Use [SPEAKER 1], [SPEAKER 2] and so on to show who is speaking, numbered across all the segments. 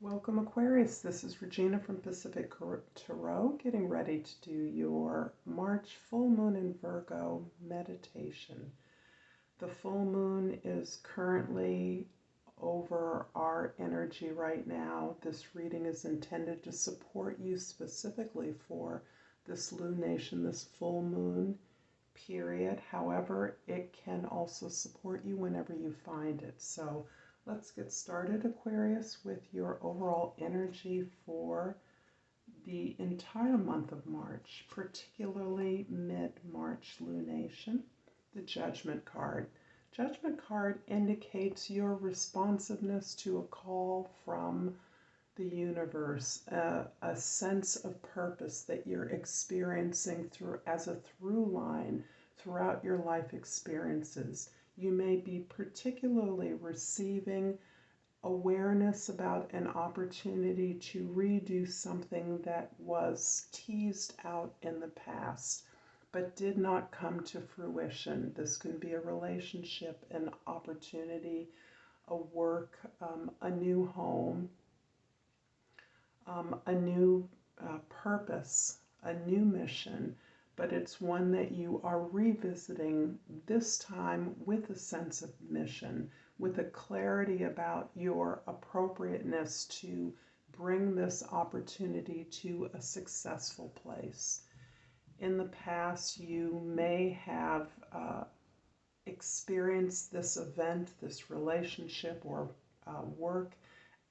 [SPEAKER 1] Welcome, Aquarius. This is Regina from Pacific Tarot, getting ready to do your March full moon in Virgo meditation. The full moon is currently over our energy right now. This reading is intended to support you specifically for this lunation, this full moon period. However, it can also support you whenever you find it. So let's get started, Aquarius, with your overall energy for the entire month of March, particularly mid-March lunation. The Judgment card. Judgment card indicates your responsiveness to a call from the universe, a sense of purpose that you're experiencing as a through line throughout your life experiences. You may be particularly receiving awareness about an opportunity to redo something that was teased out in the past but did not come to fruition. This can be a relationship, an opportunity, a work, a new home, a new purpose, a new mission, but it's one that you are revisiting this time with a sense of mission, with a clarity about your appropriateness to bring this opportunity to a successful place. In the past, you may have experienced this event, this relationship or work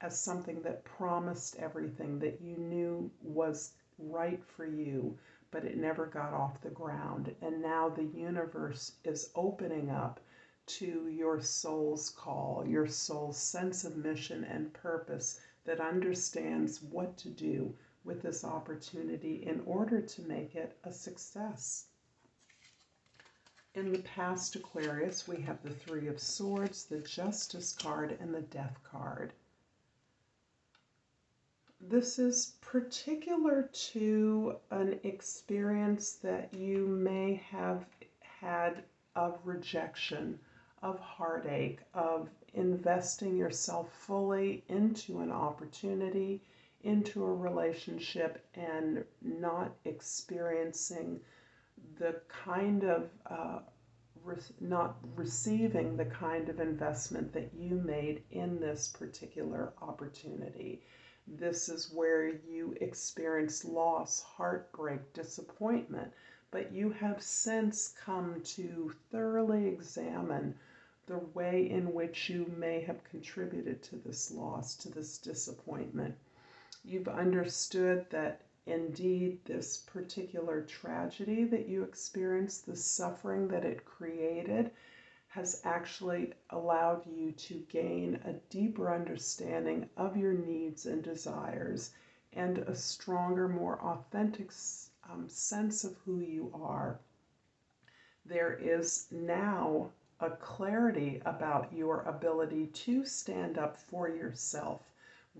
[SPEAKER 1] as something that promised everything that you knew was right for you, but it never got off the ground. And now the universe is opening up to your soul's call, your soul's sense of mission and purpose that understands what to do with this opportunity in order to make it a success. In the past, Aquarius, we have the Three of Swords, the Justice card, and the Death card. This is particular to an experience that you may have had of rejection, of heartache, of investing yourself fully into an opportunity, into a relationship, and not experiencing the kind of, not receiving the kind of investment that you made in this particular opportunity. This is where you experience loss, heartbreak, disappointment, but you have since come to thoroughly examine the way in which you may have contributed to this loss, to this disappointment. You've understood that indeed this particular tragedy that you experienced, the suffering that it created, has actually allowed you to gain a deeper understanding of your needs and desires and a stronger, more authentic sense of who you are. There is now a clarity about your ability to stand up for yourself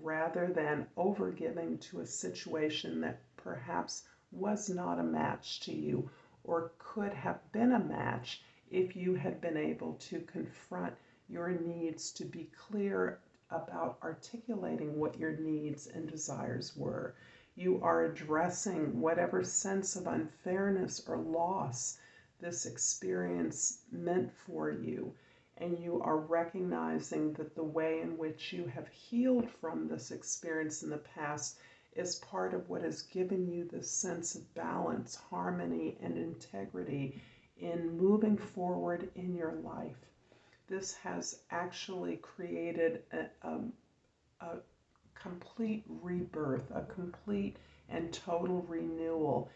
[SPEAKER 1] rather than overgiving to a situation that perhaps was not a match to you or could have been a match if you had been able to confront your needs, to be clear about articulating what your needs and desires were. You are addressing whatever sense of unfairness or loss this experience meant for you, and you are recognizing that the way in which you have healed from this experience in the past is part of what has given you this sense of balance, harmony, and integrity in moving forward in your life. This has actually created a complete rebirth, a complete and total renewal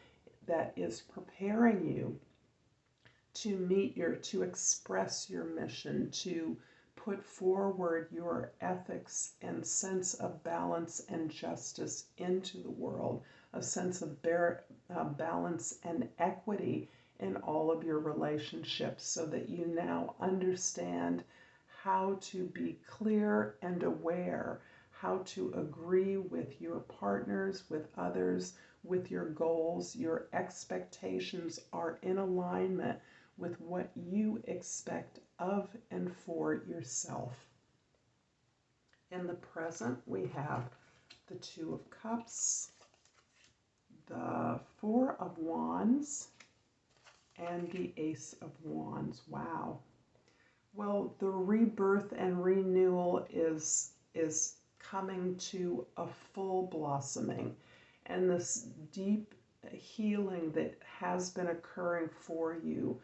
[SPEAKER 1] that is preparing you to express your mission, to put forward your ethics and sense of balance and justice into the world, a sense of balance and equity in all of your relationships, so that you now understand how to be clear and aware, how to agree with your partners, with others, with your goals. Your expectations are in alignment with what you expect of and for yourself. In the present, we have the Two of Cups, the Four of Wands, and the Ace of Wands. Wow. Well, the rebirth and renewal is coming to a full blossoming, and this deep healing that has been occurring for you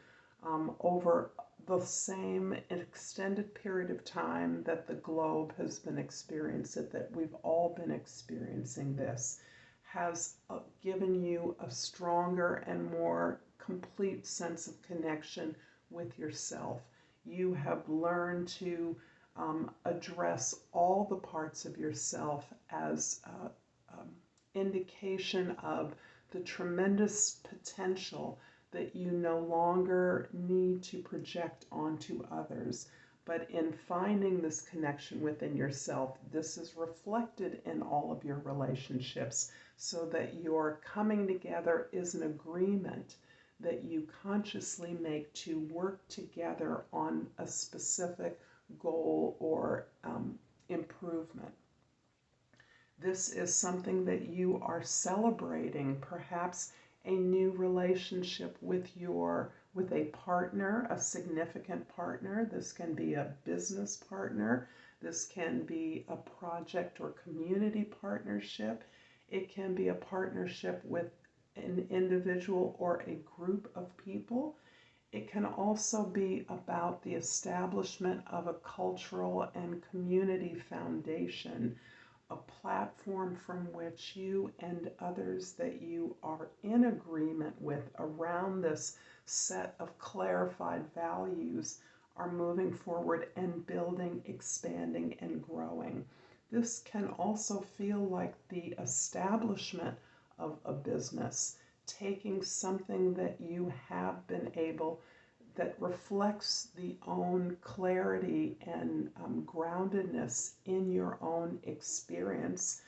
[SPEAKER 1] over the same extended period of time that the globe has been experiencing it, that we've all been experiencing this, has given you a stronger and more complete sense of connection with yourself. You have learned to address all the parts of yourself as indication of the tremendous potential that you no longer need to project onto others. But in finding this connection within yourself, this is reflected in all of your relationships, so that your coming together is an agreement that you consciously make to work together on a specific goal or improvement. This is something that you are celebrating, perhaps a new relationship with a partner, a significant partner. This can be a business partner. This can be a project or community partnership. It can be a partnership with an individual or a group of people. It can also be about the establishment of a cultural and community foundation, a platform from which you and others that you are in agreement with around this set of clarified values are moving forward and building, expanding, and growing. This can also feel like the establishment of a business, taking something that you have been able, that reflects the own clarity and groundedness in your own experience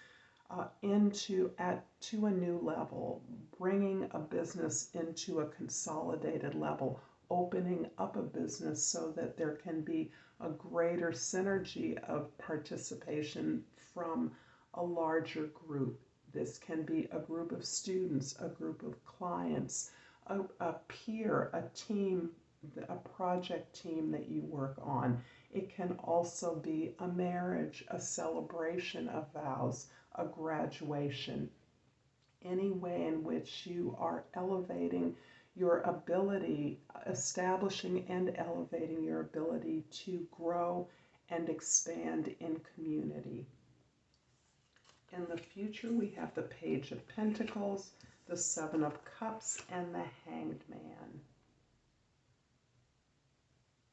[SPEAKER 1] to a new level, bringing a business into a consolidated level, opening up a business so that there can be a greater synergy of participation from a larger group. This can be a group of students, a group of clients, a peer, a team, a project team that you work on. It can also be a marriage, a celebration of vows, a graduation. Any way in which you are elevating your ability, establishing and elevating your ability to grow and expand in community. In the future, we have the Page of Pentacles, the Seven of Cups, and the Hanged Man.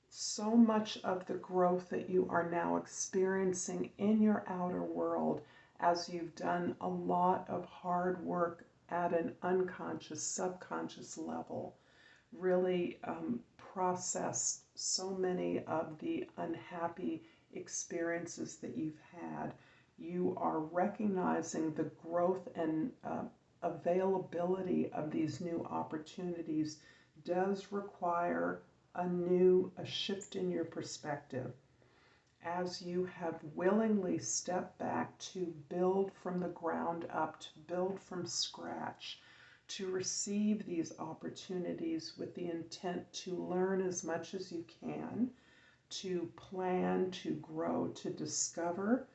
[SPEAKER 1] So much of the growth that you are now experiencing in your outer world, as you've done a lot of hard work at an unconscious, subconscious level, really processed so many of the unhappy experiences that you've had. You are recognizing the growth and availability of these new opportunities does require a shift in your perspective. As you have willingly stepped back to build from the ground up, to build from scratch, to receive these opportunities with the intent to learn as much as you can, to plan, to grow, to discover,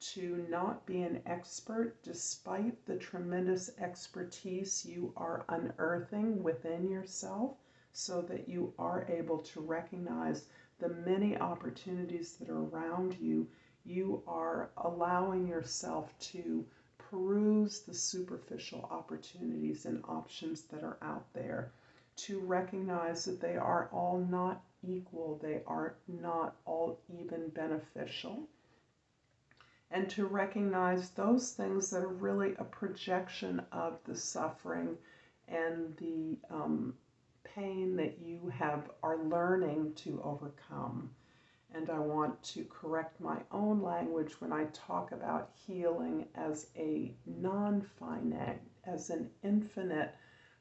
[SPEAKER 1] to not be an expert despite the tremendous expertise you are unearthing within yourself, so that you are able to recognize the many opportunities that are around you. You are allowing yourself to peruse the superficial opportunities and options that are out there, to recognize that they are all not equal, they are not all even beneficial, and to recognize those things that are really a projection of the suffering and the pain that you are learning to overcome. And I want to correct my own language when I talk about healing as a non-finite, as an infinite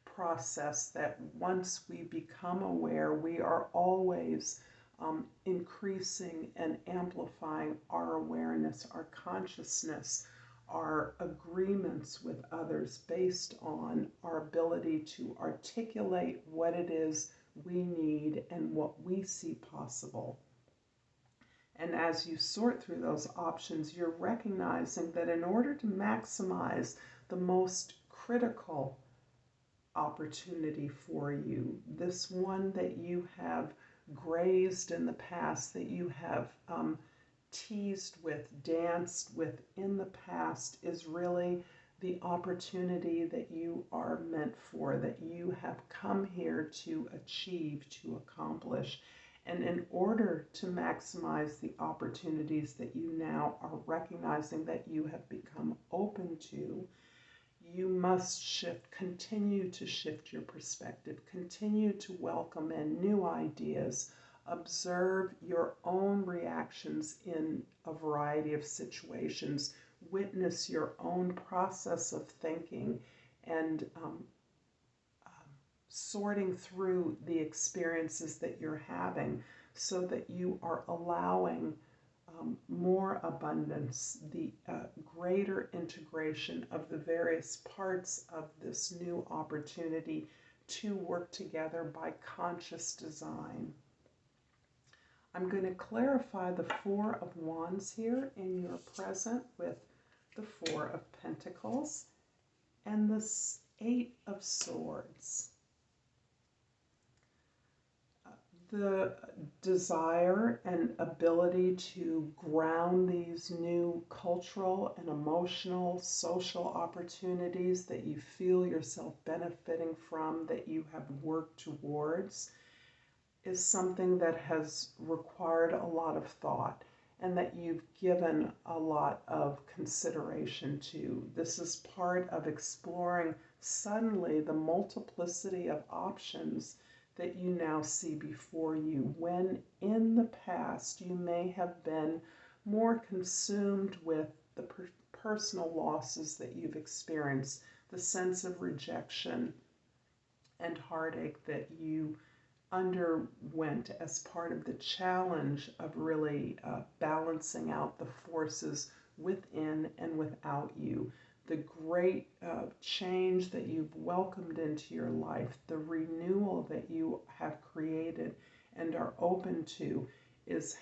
[SPEAKER 1] process, that once we become aware, we are always increasing and amplifying our awareness, our consciousness, our agreements with others based on our ability to articulate what it is we need and what we see possible. And as you sort through those options, you're recognizing that in order to maximize the most critical opportunity for you, this one that you have grazed in the past, that you have teased with, danced with in the past, is really the opportunity that you are meant for, that you have come here to achieve, to accomplish. And in order to maximize the opportunities that you now are recognizing that you have become open to, you must continue to shift your perspective, continue to welcome in new ideas, observe your own reactions in a variety of situations, witness your own process of thinking, and sorting through the experiences that you're having so that you are allowing more abundance, the greater integration of the various parts of this new opportunity to work together by conscious design. I'm going to clarify the Four of Wands here in your present with the Four of Pentacles and the Eight of Swords. The desire and ability to ground these new cultural and emotional, social opportunities that you feel yourself benefiting from, that you have worked towards, is something that has required a lot of thought and that you've given a lot of consideration to. This is part of exploring suddenly the multiplicity of options that you now see before you, when in the past you may have been more consumed with the personal losses that you've experienced, the sense of rejection and heartache that you underwent as part of the challenge of really balancing out the forces within and without you. The great change that you've welcomed into your life, the renewal that you have created and are open to, is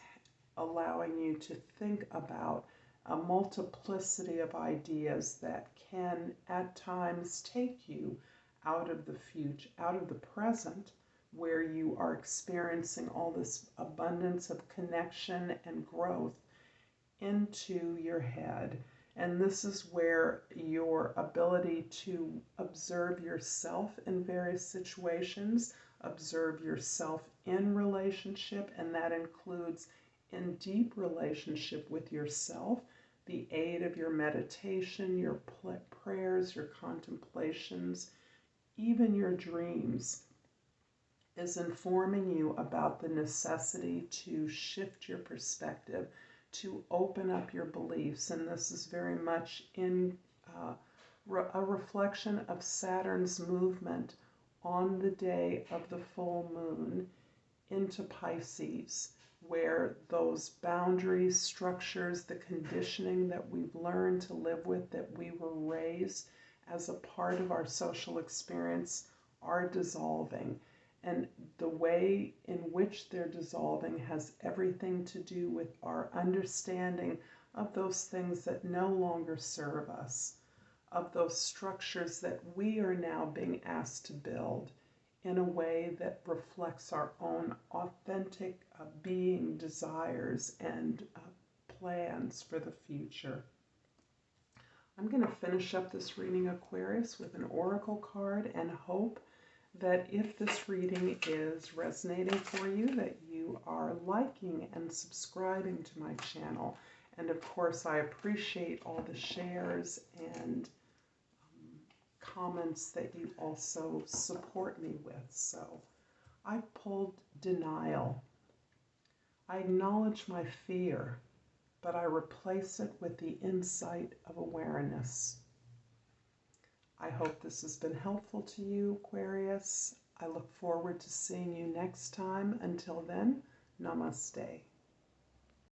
[SPEAKER 1] allowing you to think about a multiplicity of ideas that can at times take you out of the future, out of the present, where you are experiencing all this abundance of connection and growth, into your head. And this is where your ability to observe yourself in various situations, observe yourself in relationship, and that includes in deep relationship with yourself, the aid of your meditation, your prayers, your contemplations, even your dreams, is informing you about the necessity to shift your perspective, to open up your beliefs. And this is very much in a reflection of Saturn's movement on the day of the full moon into Pisces, where those boundaries, structures, the conditioning that we've learned to live with, that we were raised as a part of our social experience, are dissolving. And the way in which they're dissolving has everything to do with our understanding of those things that no longer serve us, of those structures that we are now being asked to build in a way that reflects our own authentic being, desires, and plans for the future. I'm going to finish up this reading, Aquarius, with an oracle card and hope that if this reading is resonating for you, that you are liking and subscribing to my channel. And of course, I appreciate all the shares and comments that you also support me with. So I pulled denial. I acknowledge my fear, but I replace it with the insight of awareness. I hope this has been helpful to you, Aquarius. I look forward to seeing you next time. Until then, Namaste.